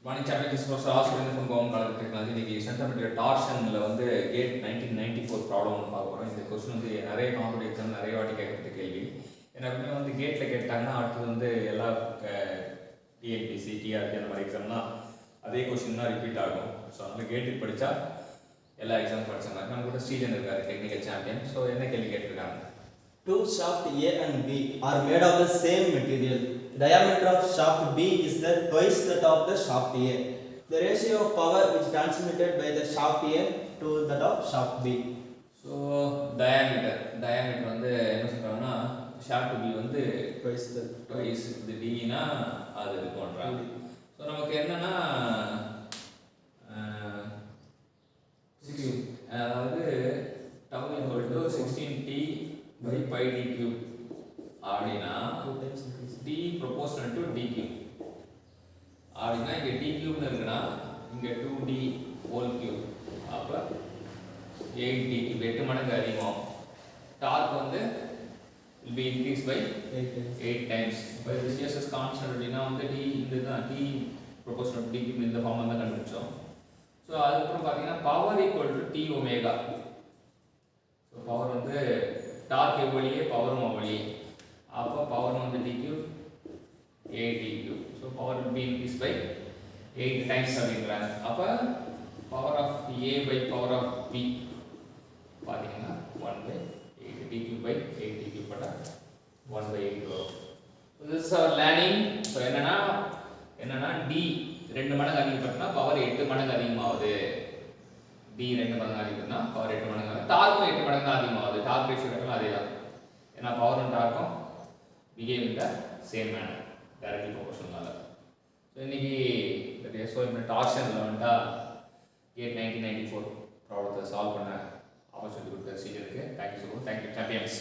Morning chapter discourse ஆசிரியர் from government college technology. இன்னைக்கு சென்டர்மெட்ரியல் டார்ஷனில் வந்து கேட் 1994 ப்ராப்ளம் ஒன்று பார்க்க போகிறோம். இந்த கொஸ்டின் வந்து நிறைய காம்படிட்டிவ் எக்ஸாம் நிறைய வாட்டி கேட்கறது கேள்வி. எனக்குமே வந்து கேட்டில் கேட்டாங்கன்னா அடுத்தது வந்து எல்லா டிஎன்பிசி டிஆர்பி அந்த மாதிரி எக்ஸாம்லாம் அதே கொஸ்டின் தான் ரிப்பீட் ஆகும். ஸோ அதனால் கேட்டுக்கு படித்தா எல்லா எக்ஸாம் படித்தாங்க. நம்ம கூட ஸ்ரீஜன் இருக்கார், டெக்னிக்கல் சாம்பியன். ஸோ என்ன கேள்வி கேட்டிருக்காங்க? Two shafts A and B are made of the same material. Diameter of shaft B is twice that of the shaft A. The ratio of power which transmitted by the shaft A to that of shaft B. So diameter வந்து என்ன சொல்கிறாங்கன்னா shaft B வந்து twice இது டினா அது இது பண்ணுறாங்க. So நமக்கு என்னன்னா அதாவது tau equal to 16t by pi d cube அப்படின்னா d proportional to d cube அப்படின்னா இங்கே d cube இருக்குன்னா இங்கே 2d ஹோல் கியூப் அப்போ 8d cube 8 மடங்கு அதிகமாகும். டார்க் வந்து will be increased by 8 times. இப்போ this is constant அப்படின்னா வந்து d இதுதான் d proportional to d cube இந்த ஃபார்ம்ல தான் கண்டுபிடிச்சோம். ஸோ அதுக்கப்புறம் பார்த்தீங்கன்னா power equal to T omega. So power வந்து டார்க் எவ்வளியே பவரும் அவ்வளியே. அப்போ பவர் வந்து T cube 8 T cube. So power will be increased by 8 times அப்படிங்கிறாங்க. அப்போ power of a by power of b பார்த்தீங்கன்னா 1 by 8 T cube by 8 T cube பட்டா 1 by 8 வரும். So this is our learning. So என்னன்னா T 2 மடங்கு அதிகப்பட்டனா power 8 மடங்கு அதிகமாகுது. D 2 மடங்கு அதிகம்னா பவர் 8 மடங்கு ஆகுது. டார்க்கும் 8 மடங்கு தான் அதிகமாகுது. டார்க் ரேஷியோ கட்டலாம் அதே தான். ஏன்னா பவரும் டார்க்கும் behave in the same manner directly proportional. So இன்னைக்கு இந்த எக்ஸ்பெரிமெண்ட் டார்ஷனில் வந்துட்டா கேட் 1994 ப்ராப்ளத்தை சால்வ் பண்ண ஆப்பர்ச்சுனிட்டி கொடுத்த சீஜருக்கு thank you so much. Thank you champions.